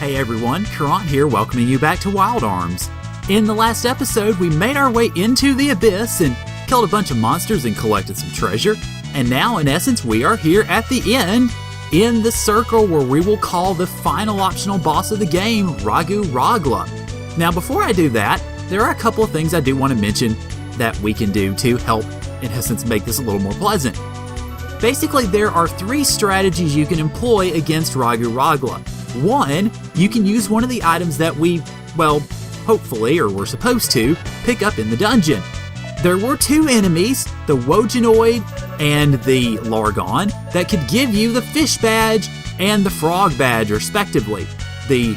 Hey everyone, Caront here, welcoming you back to Wild Arms. In the last episode, we made our way into the Abyss and killed a bunch of monsters and collected some treasure. And now, in essence, we are here at the end, in the circle where we will call the final optional boss of the game, Ragu Ragla. Now, before I do that, there are a couple of things I do want to mention that we can do to help, in essence, make this a little more pleasant. Basically, there are 3 strategies you can employ against Ragu Ragla. One, you can use one of the items that we, well, hopefully, or we're supposed to, pick up in the dungeon. There were 2 enemies, the Wojanoid and the Largon, that could give you the fish badge and the frog badge, respectively. The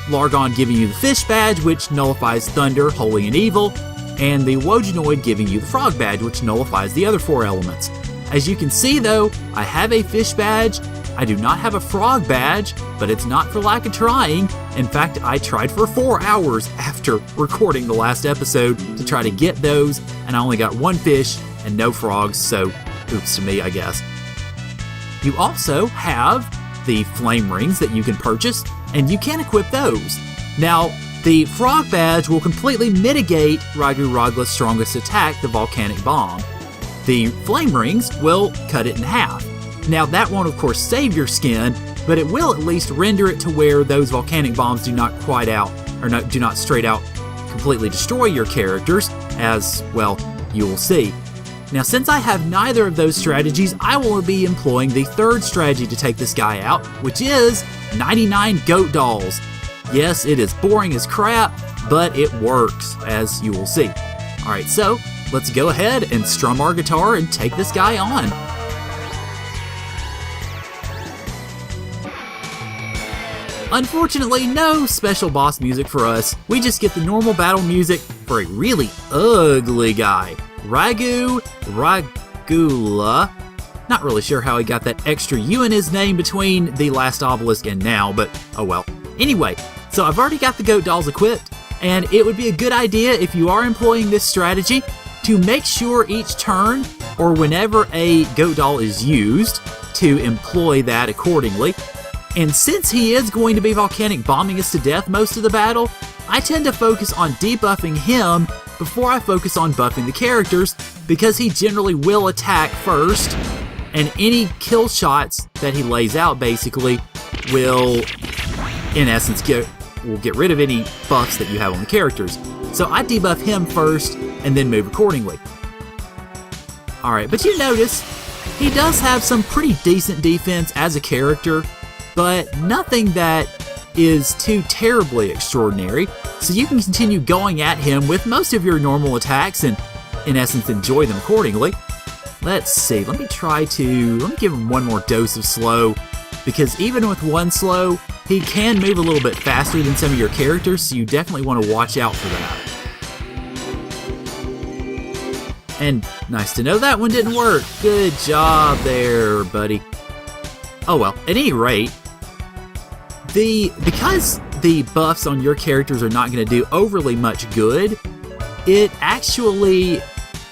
Largon giving you the fish badge, which nullifies Thunder, Holy, and Evil, and the Wojanoid giving you the frog badge, which nullifies the other 4 elements. As you can see, though, I have a fish badge. I do not have a frog badge, but it's not for lack of trying. In fact, I tried for 4 hours after recording the last episode to try to get those, and I only got 1 fish and no frogs, so oops to me, I guess. You also have the flame rings that you can purchase, and you can equip those. Now, the frog badge will completely mitigate Ragu Ragla's strongest attack, the Volcanic Bomb. The flame rings will cut it in half. Now, that won't, of course, save your skin, but it will at least render it to where those volcanic bombs do not do not straight out completely destroy your characters, as, well, you will see. Now, since I have neither of those strategies, I will be employing the 3rd strategy to take this guy out, which is 99 goat dolls. Yes, it is boring as crap, but it works, as you will see. Alright, so let's go ahead and strum our guitar and take this guy on. Unfortunately, no special boss music for us. We just get the normal battle music for a really ugly guy. Ragu Ragla. Not really sure how he got that extra U in his name between the last obelisk and now, but oh well. Anyway, so I've already got the goat dolls equipped, and it would be a good idea if you are employing this strategy to make sure each turn, or whenever a goat doll is used, to employ that accordingly. And since he is going to be volcanic bombing us to death most of the battle, I tend to focus on debuffing him before I focus on buffing the characters, because he generally will attack first, and any kill shots that he lays out basically will, in essence, get rid of any buffs that you have on the characters. So I debuff him first and then move accordingly. Alright, but you notice he does have some pretty decent defense as a character, but nothing that is too terribly extraordinary, so you can continue going at him with most of your normal attacks and, in essence, enjoy them accordingly. Let's see, let me give him 1 more dose of slow, because even with 1 slow, he can move a little bit faster than some of your characters, so you definitely want to watch out for that. And nice to know that one didn't work. Good job there, buddy. Oh well, at any rate, because the buffs on your characters are not going to do overly much good, it actually,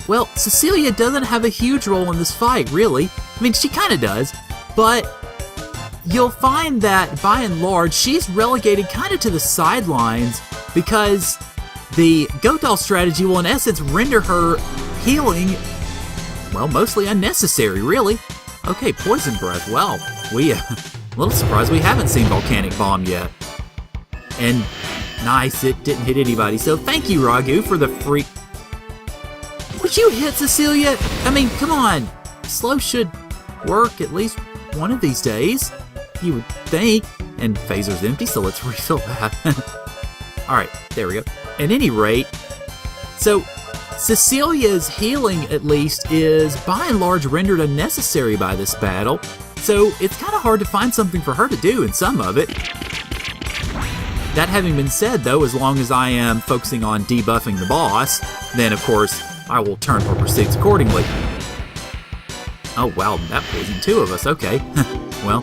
well, Cecilia doesn't have a huge role in this fight, really. I mean, she kind of does, but you'll find that, by and large, she's relegated kind of to the sidelines, because the goat doll strategy will, in essence, render her healing, well, mostly unnecessary, really. Okay, poison breath, well, a little surprised we haven't seen Volcanic Bomb yet. And nice, it didn't hit anybody, so thank you, Ragu, for the free... Would you hit Cecilia? I mean, come on. Slow should work at least one of these days, you would think. And Phaser's empty, so let's refill that. Alright, there we go. At any rate, so Cecilia's healing, at least, is by and large rendered unnecessary by this battle, so it's kind of hard to find something for her to do in some of it. That having been said, though, as long as I am focusing on debuffing the boss, then, of course, I will turn for pursuits accordingly. Oh, wow, that poisoned 2 of us, okay. Well,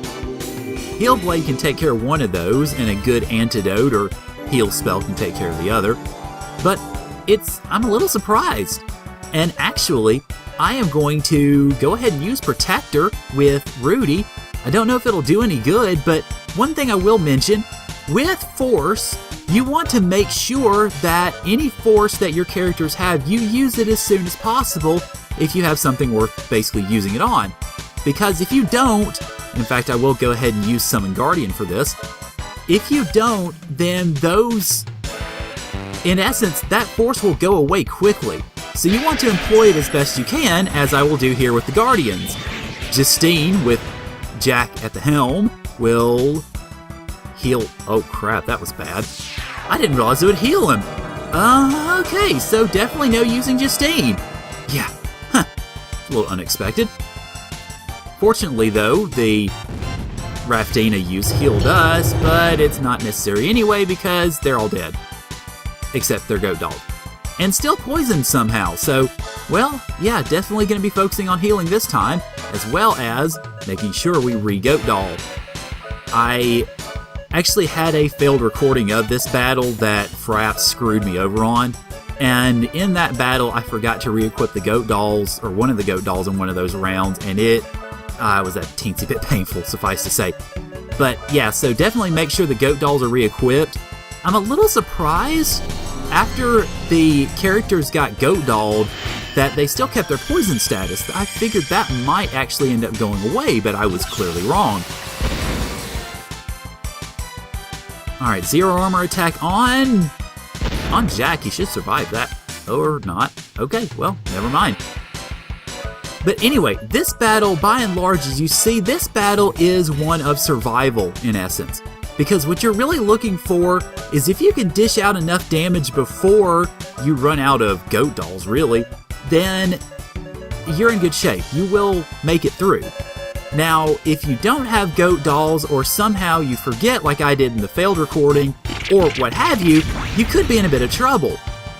Heal Blade can take care of one of those, and a good antidote or heal spell can take care of the other. But I'm a little surprised. And actually, I am going to go ahead and use Protector with Rudy. I don't know if it'll do any good, but one thing I will mention, with Force, you want to make sure that any Force that your characters have, you use it as soon as possible if you have something worth basically using it on. Because if you don't, in fact I will go ahead and use Summon Guardian for this, if you don't, then those, in essence, that Force will go away quickly. So you want to employ it as best you can, as I will do here with the Guardians. Justine, with Jack at the helm, will heal. Oh crap, that was bad. I didn't realize it would heal him. Okay, so definitely no using Justine. Yeah, a little unexpected. Fortunately though, the Raftina use healed us, but it's not necessary anyway because they're all dead. Except their goat dog. And still poisoned somehow, so, well, yeah, definitely going to be focusing on healing this time, as well as making sure we re-goat doll. I actually had a failed recording of this battle that Fraps screwed me over on, and in that battle I forgot to re-equip the goat dolls, or one of the goat dolls in one of those rounds, and it was a teensy bit painful, suffice to say. But yeah, so definitely make sure the goat dolls are re-equipped. I'm a little surprised after the characters got goat dolled that they still kept their poison status. I figured that might actually end up going away, but I was clearly wrong. Alright, zero armor attack on Jack. He should survive that. Or not. Okay, well, never mind. But anyway, this battle, by and large, as you see, this battle is one of survival, in essence. Because what you're really looking for is if you can dish out enough damage before you run out of goat dolls, really, then you're in good shape. You will make it through. Now, if you don't have goat dolls, or somehow you forget like I did in the failed recording, or what have you, you could be in a bit of trouble.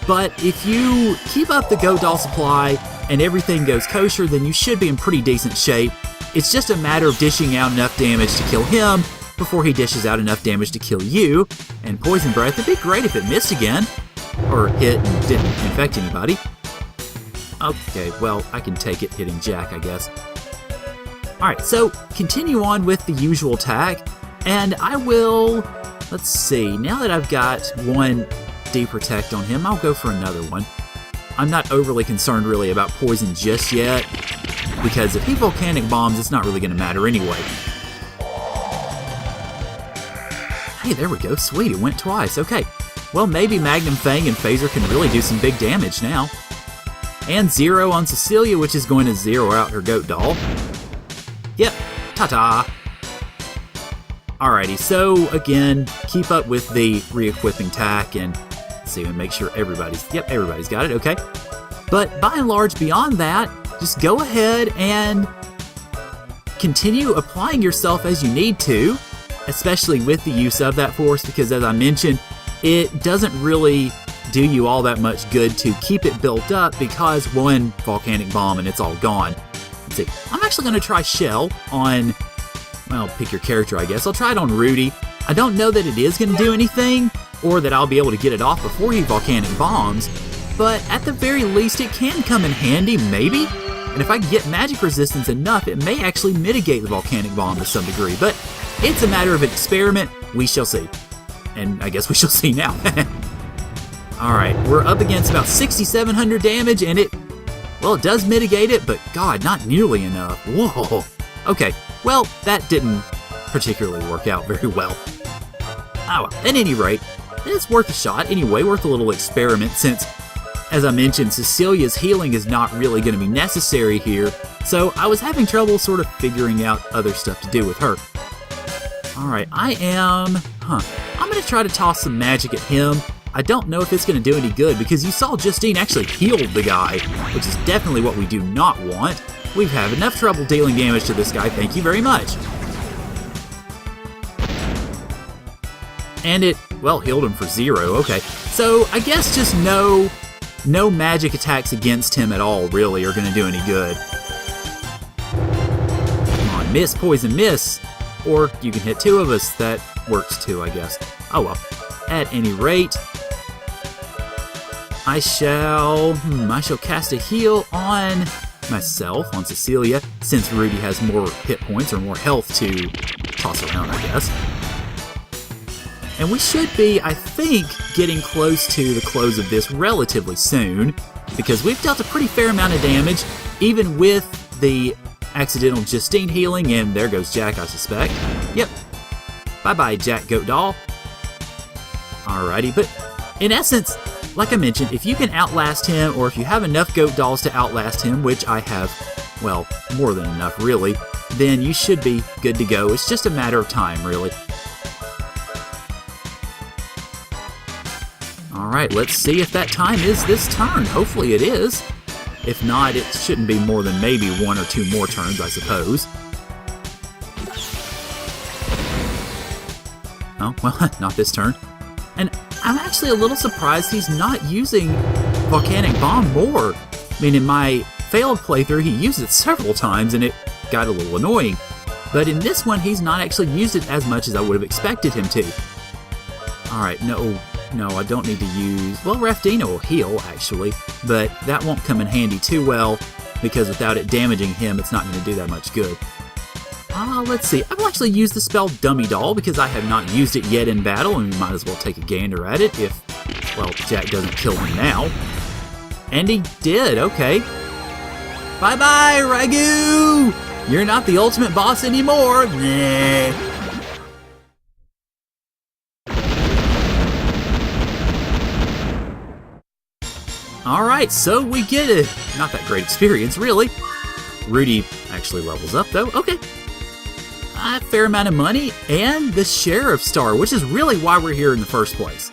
But if you keep up the goat doll supply and everything goes kosher, then you should be in pretty decent shape. It's just a matter of dishing out enough damage to kill him before he dishes out enough damage to kill you. And Poison Breath, it'd be great if it missed again, or hit and didn't infect anybody. Okay, well, I can take it hitting Jack, I guess. Alright, so continue on with the usual attack, and I will, let's see, now that I've got one D-Protect on him, I'll go for another one. I'm not overly concerned really about poison just yet, because if he Volcanic Bombs, it's not really going to matter anyway. Hey, there we go. Sweet, it went twice. Okay. Well, maybe Magnum Fang and Phaser can really do some big damage now. And zero on Cecilia, which is going to zero out her goat doll. Yep. Ta-ta. Alrighty, so again, keep up with the re-equipping tack and see and make sure everybody's got it, okay. But by and large, beyond that, just go ahead and continue applying yourself as you need to, especially with the use of that Force, because as I mentioned, it doesn't really do you all that much good to keep it built up, because one Volcanic Bomb and it's all gone. Let's see, I'm actually going to try Shell on, well, pick your character, I guess. I'll try it on Rudy. I don't know that it is going to do anything, or that I'll be able to get it off before he Volcanic Bombs, but at the very least it can come in handy, maybe? And if I can get magic resistance enough, it may actually mitigate the Volcanic Bomb to some degree, but it's a matter of experiment. We shall see. And I guess we shall see now. Alright, we're up against about 6,700 damage, and it does mitigate it, but God, not nearly enough. Whoa. Okay, well, that didn't particularly work out very well. Oh well, at any rate, it's worth a shot anyway, worth a little experiment, since, as I mentioned, Cecilia's healing is not really going to be necessary here, so I was having trouble sort of figuring out other stuff to do with her. Alright, I'm going to try to toss some magic at him. I don't know if it's going to do any good, because you saw Justine actually healed the guy, which is definitely what we do not want. We've had enough trouble dealing damage to this guy, thank you very much. And it, well, healed him for 0, okay. So, I guess just no magic attacks against him at all, really, are going to do any good. Come on, miss, poison, miss. Or you can hit 2 of us, that works too, I guess. Oh well. At any rate, I shall cast a heal on myself, on Cecilia, since Rudy has more hit points or more health to toss around, I guess. And we should be, I think, getting close to the close of this relatively soon, because we've dealt a pretty fair amount of damage, even with the accidental Justine healing, and there goes Jack, I suspect. Yep. Bye-bye, Jack Goat Doll. Alrighty, but in essence, like I mentioned, if you can outlast him, or if you have enough Goat Dolls to outlast him, which I have, well, more than enough, really, then you should be good to go. It's just a matter of time, really. Alright, let's see if that time is this turn. Hopefully it is. If not, it shouldn't be more than maybe 1 or 2 more turns, I suppose. Oh, well, not this turn. And I'm actually a little surprised he's not using Volcanic Bomb more. I mean, in my failed playthrough, he used it several times and it got a little annoying. But in this one, he's not actually used it as much as I would have expected him to. Alright, no, I don't need to use... Well, Rafdino will heal, actually, but that won't come in handy too well, because without it damaging him, it's not going to do that much good. Let's see. I will actually use the spell Dummy Doll, because I have not used it yet in battle, and we might as well take a gander at it if, well, Jack doesn't kill him now. And he did, okay. Bye-bye, Ragu! You're not the ultimate boss anymore. Nah. Alright, so we get it. Not that great experience, really. Rudy actually levels up, though. Okay. A fair amount of money, and the Sheriff Star, which is really why we're here in the first place.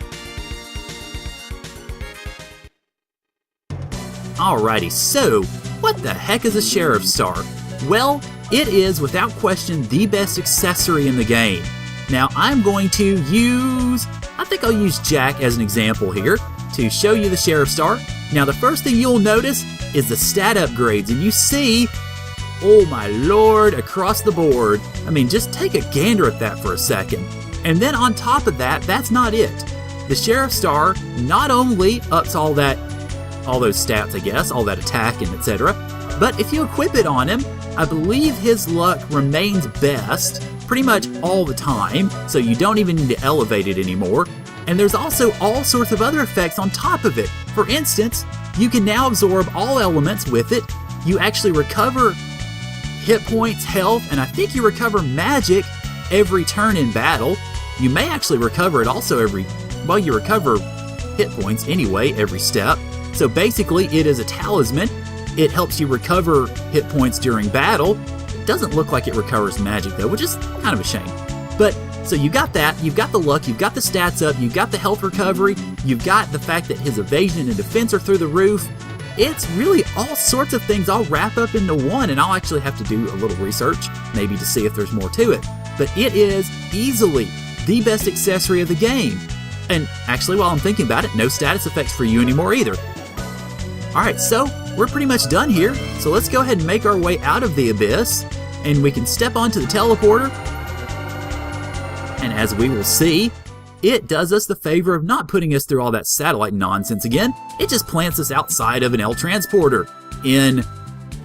Alrighty, so what the heck is a Sheriff Star? Well, it is, without question, the best accessory in the game. Now, I'm going to use... I think I'll use Jack as an example here to show you the Sheriff Star. Now, the first thing you'll notice is the stat upgrades, and you see, oh my lord, across the board. I mean, just take a gander at that for a second. And then on top of that, that's not it. The Sheriff Star not only ups all those stats, I guess, all that attack and etc., but if you equip it on him, I believe his luck remains best pretty much all the time, so you don't even need to elevate it anymore. And there's also all sorts of other effects on top of it. For instance, you can now absorb all elements with it. You actually recover hit points, health, and I think you recover magic every turn in battle. You may actually recover it also you recover hit points anyway every step. So basically, it is a talisman. It helps you recover hit points during battle. It doesn't look like it recovers magic though, which is kind of a shame. But so you got that, you've got the luck, you've got the stats up, you've got the health recovery, you've got the fact that his evasion and defense are through the roof. It's really all sorts of things all wrap up into one, and I'll actually have to do a little research, maybe to see if there's more to it. But it is easily the best accessory of the game. And actually, while I'm thinking about it, no status effects for you anymore either. Alright, so we're pretty much done here, so let's go ahead and make our way out of the abyss, and we can step onto the teleporter. And as we will see, it does us the favor of not putting us through all that satellite nonsense again. It just plants us outside of an L transporter in,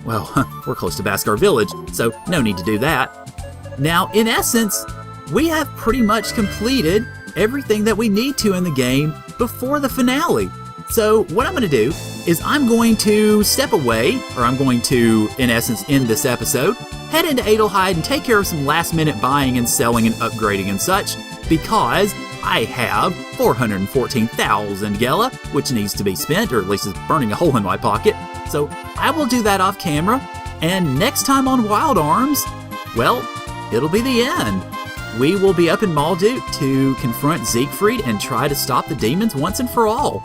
well, we're close to Baskar Village, so no need to do that. Now, in essence, we have pretty much completed everything that we need to in the game before the finale. So what I'm going to do is I'm going to step away, or I'm going to, in essence, end this episode, head into Adelheid and take care of some last-minute buying and selling and upgrading and such, because I have 414,000 Gela, which needs to be spent, or at least is burning a hole in my pocket. So I will do that off camera, and next time on Wild Arms, well, it'll be the end. We will be up in Malduk to confront Siegfried and try to stop the demons once and for all.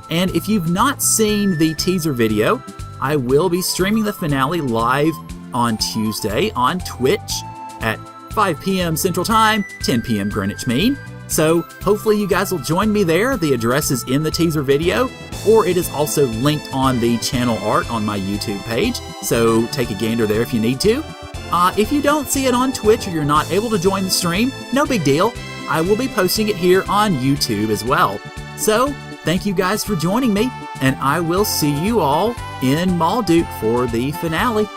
And if you've not seen the teaser video, I will be streaming the finale live on Tuesday on Twitch at 5 p.m. Central Time, 10 p.m. Greenwich Mean. So hopefully you guys will join me there. The address is in the teaser video, or it is also linked on the channel art on my YouTube page. So take a gander there if you need to. If you don't see it on Twitch or you're not able to join the stream, no big deal. I will be posting it here on YouTube as well. So thank you guys for joining me, and I will see you all in Malduk for the finale.